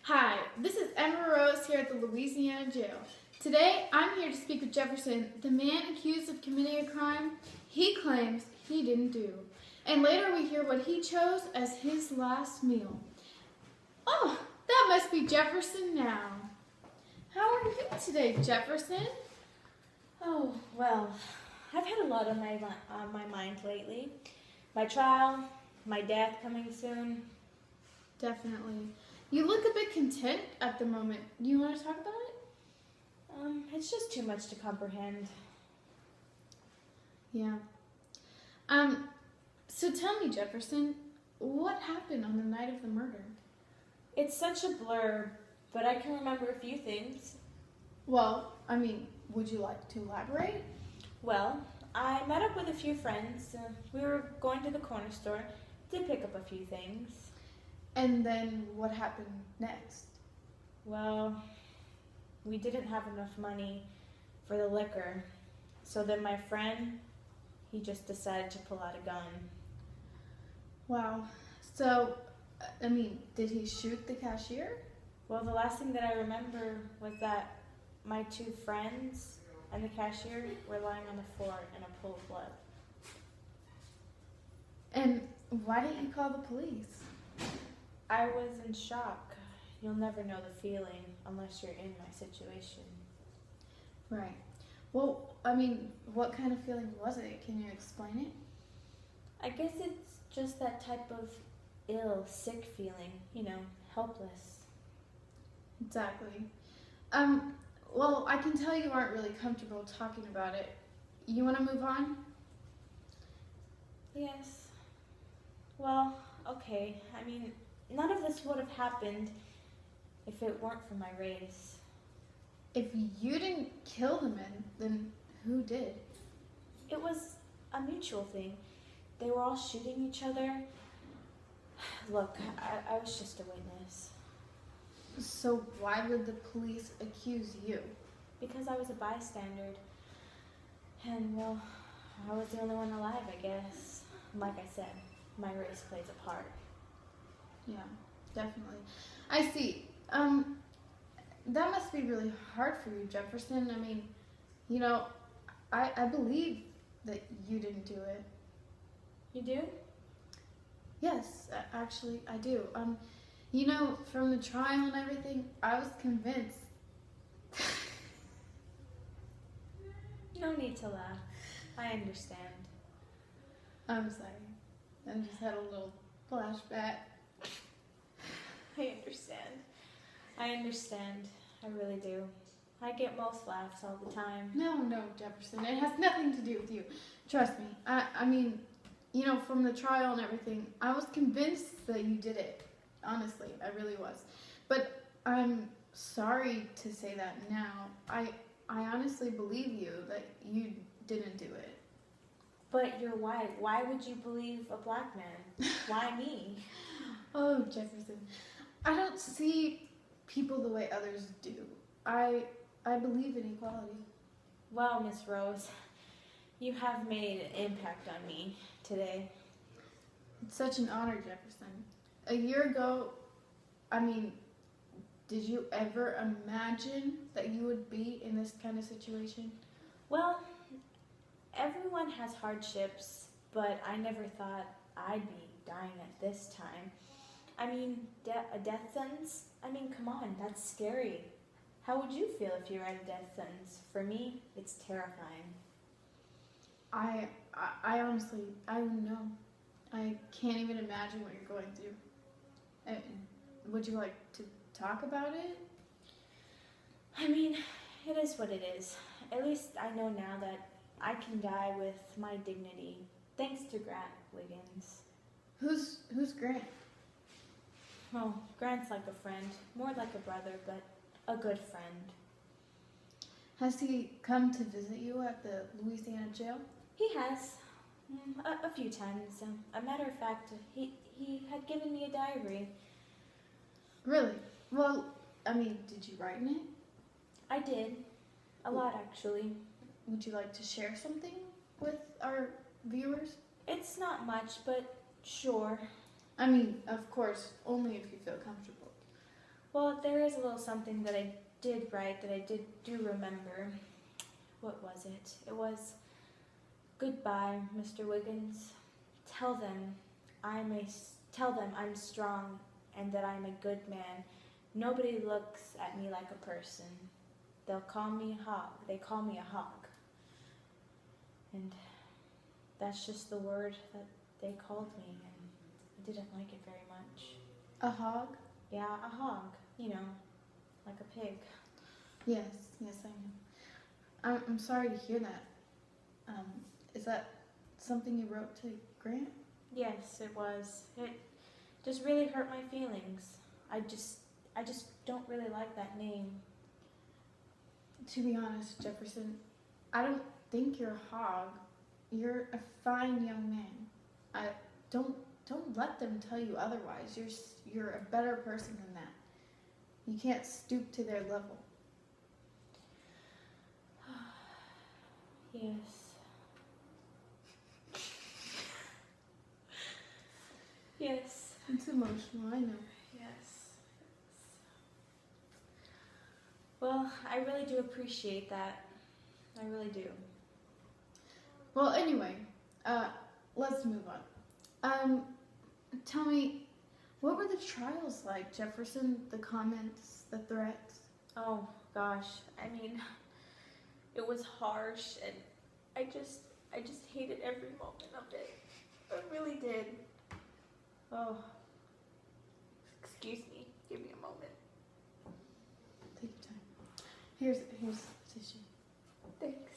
Hi, this is Emma Rose here at the Louisiana Jail. Today, I'm here to speak with Jefferson, the man accused of committing a crime he claims he didn't do. And later we hear what he chose as his last meal. Oh, that must be Jefferson now. How are you today, Jefferson? Oh, well, I've had a lot on my mind lately. My trial, my death coming soon. Definitely. You look a bit content at the moment. Do you want to talk about it? It's just too much to comprehend. Yeah. So tell me, Jefferson, what happened on the night of the murder? It's such a blur, but I can remember a few things. Well, would you like to elaborate? Well, I met up with a few friends. We were going to the corner store to pick up a few things. And then what happened next? Well, we didn't have enough money for the liquor, so then my friend, he just decided to pull out a gun. Wow. So, did he shoot the cashier? Well, the last thing that I remember was that my two friends and the cashier were lying on the floor in a pool of blood. And why didn't you call the police? I was in shock. You'll never know the feeling unless you're in my situation. Right. Well, what kind of feeling was it? Can you explain it? I guess it's just that type of ill, sick feeling, helpless. Exactly. Well, I can tell you aren't really comfortable talking about it. You want to move on? Yes. Well, okay. None of this would have happened if it weren't for my race. If you didn't kill the men, then who did? It was a mutual thing. They were all shooting each other. Look, I was just a witness. So why would the police accuse you? Because I was a bystander. And, well, I was the only one alive, I guess. Like I said, my race plays a part. Yeah, definitely. I see. That must be really hard for you, Jefferson. I believe that you didn't do it. You do? Yes, actually, I do. From the trial and everything, I was convinced. No need to laugh. I understand. I'm sorry. I just had a little flashback. I understand. I really do. I get most laughs all the time. No, Jefferson. It has nothing to do with you. Trust me. From the trial and everything, I was convinced that you did it. Honestly, I really was. But I'm sorry to say that now. I honestly believe you that you didn't do it. But you're white. Why would you believe a black man? Why me? Oh, Jefferson. I don't see people the way others do. I believe in equality. Well, Miss Rose, you have made an impact on me today. It's such an honor, Jefferson. A year ago, did you ever imagine that you would be in this kind of situation? Well, everyone has hardships, but I never thought I'd be dying at this time. A death sentence? Come on, that's scary. How would you feel if you were at a death sentence? For me, it's terrifying. I honestly, I don't know. I can't even imagine what you're going through. Would you like to talk about it? It is what it is. At least I know now that I can die with my dignity, thanks to Grant Wiggins. Who's Grant? Well, Grant's like a friend, more like a brother, but a good friend. Has he come to visit you at the Louisiana jail? He has, a few times. A matter of fact, he had given me a diary. Really? Well, did you write in it? I did. A lot, actually. Would you like to share something with our viewers? It's not much, but sure. Of course, only if you feel comfortable. Well, there is a little something that I did write that I do remember. What was it? It was, "Goodbye, Mr. Wiggins. Tell them tell them I'm strong and that I'm a good man. Nobody looks at me like a person. They'll call me a hog. They call me a hog." And that's just the word that they called me, and I didn't like it very much. A hog? Yeah, a hog. Like a pig. Yes, I know. I'm sorry to hear that. Is that something you wrote to Grant? Yes, it was. It just really hurt my feelings. I just don't really like that name. To be honest, Jefferson, I don't think you're a hog. You're a fine young man. Don't let them tell you otherwise. You're a better person than that. You can't stoop to their level. Yes. Yes. It's emotional, I know. Yes. Well, I really do appreciate that. I really do. Well, anyway, let's move on. Tell me, what were the trials like, Jefferson? The comments, the threats? Oh, gosh. I mean, it was harsh, and I just hated every moment of it. I really did. Oh. Excuse me. Give me a moment. Take your time. Here's tissue. Thanks.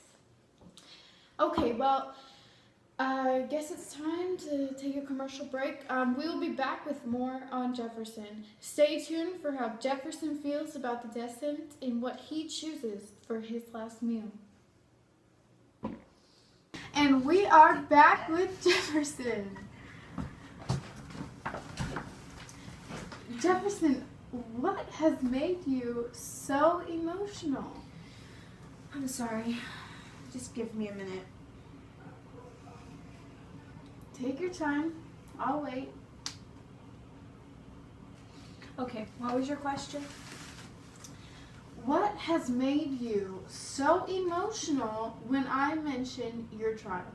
Okay, well, I guess it's time to take a commercial break. We will be back with more on Jefferson. Stay tuned for how Jefferson feels about the death sentence and what he chooses for his last meal. And we are back with Jefferson. Jefferson, what has made you so emotional? I'm sorry. Just give me a minute. Take your time. I'll wait. Okay, what was your question? What has made you so emotional when I mention your trial?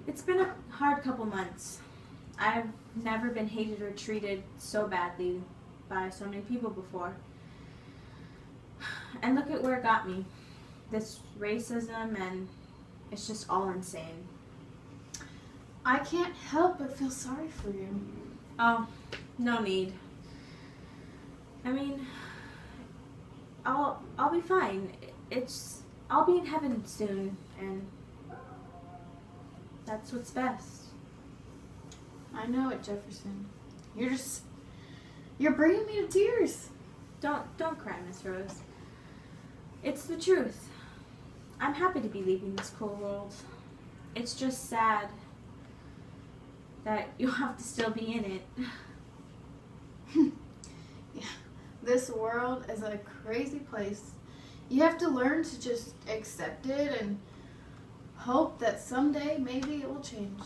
It's been a hard couple months. I've never been hated or treated so badly by so many people before. And look at where it got me. This racism, and it's just all insane. I can't help but feel sorry for you. Oh, no need. I mean, I'll be fine. I'll be in heaven soon, and that's what's best. I know it, Jefferson. You're bringing me to tears. Don't cry, Miss Rose. It's the truth. I'm happy to be leaving this cool world. It's just sad that you'll have to still be in it. Yeah, this world is a crazy place. You have to learn to just accept it and hope that someday maybe it will change.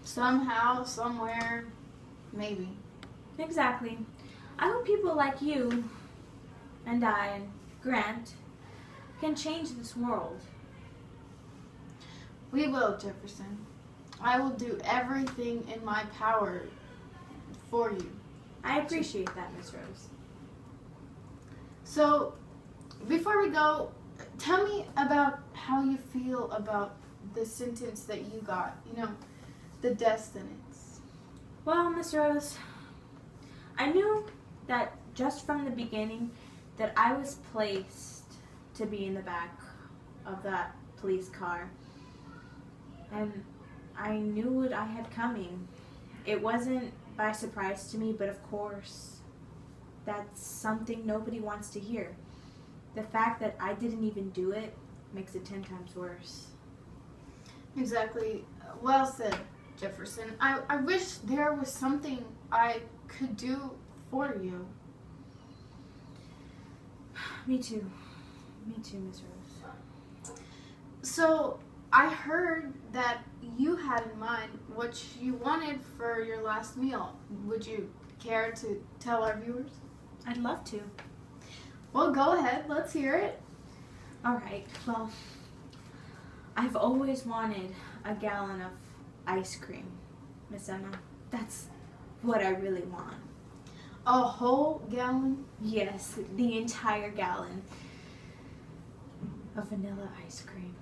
Somehow, somewhere, maybe. Exactly. I hope people like you and I and Grant can change this world. We will, Jefferson. I will do everything in my power for you. I appreciate that, Miss Rose. So, before we go, tell me about how you feel about the sentence that you got. The death sentence. Well, Miss Rose, I knew that just from the beginning that I was placed to be in the back of that police car. And I knew what I had coming. It wasn't by surprise to me, but of course, that's something nobody wants to hear. The fact that I didn't even do it makes it 10 times worse. Exactly. Well said, Jefferson. I wish there was something I could do for you. Me too. Me too, Miss Rose. So, I heard that you had in mind what you wanted for your last meal. Would you care to tell our viewers? I'd love to. Well, go ahead. Let's hear it. All right. Well, I've always wanted a gallon of ice cream, Miss Emma. That's what I really want. A whole gallon? Yes, the entire gallon of vanilla ice cream.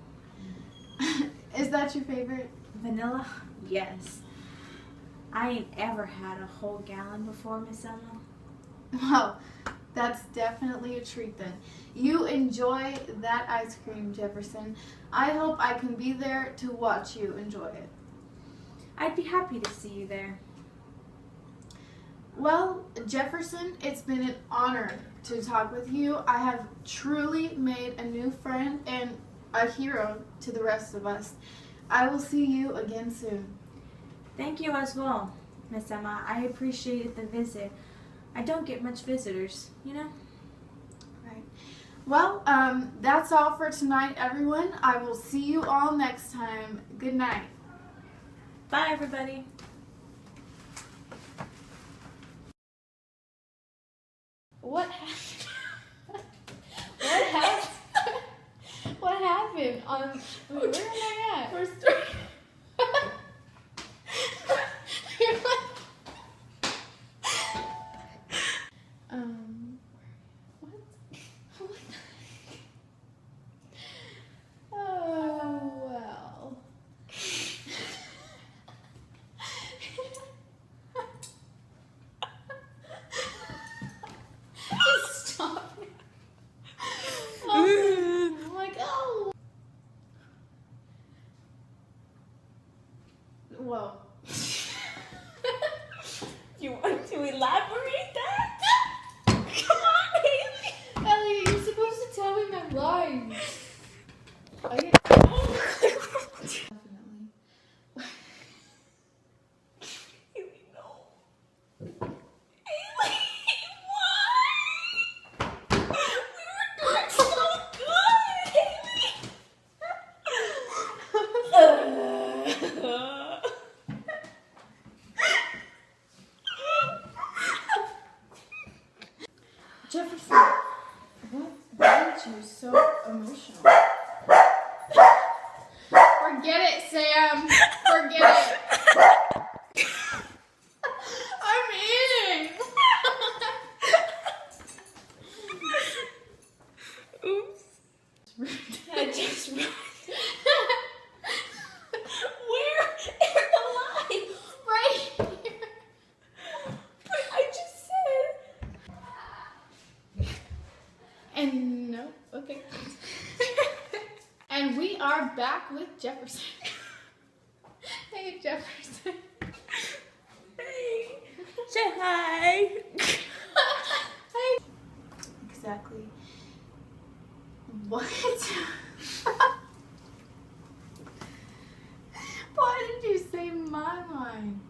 Is that your favorite? Vanilla? Yes. I ain't ever had a whole gallon before, Miss Emma. Well, that's definitely a treat then. You enjoy that ice cream, Jefferson. I hope I can be there to watch you enjoy it. I'd be happy to see you there. Well, Jefferson, it's been an honor to talk with you. I have truly made a new friend and a hero to the rest of us. I will see you again soon. Thank you as well, Miss Emma. I appreciated the visit. I don't get much visitors, you know? Right. Well, that's all for tonight, everyone. I will see you all next time. Good night. Bye, everybody. What happened? What happened? Where am I at? We're starting. You're like, what? What the heck? Oh, well. Just stop it. Oh, I'm like, oh. Whoa. You want to elaborate that? Come on, Haley. Elliot, you're supposed to tell me my lines. Okay. Definitely. Haley, no. Haley, why? We were doing so good, Haley. Jefferson, what made you so emotional? Forget it, Sam. Forget it. I'm eating. Oops. I just ruined it. Where are the lines? Right here. But I just said. And no, okay. And we are back with Jefferson. Hey, Jefferson. Hey. Say hi. Hey. Exactly. What? Why did you say my line?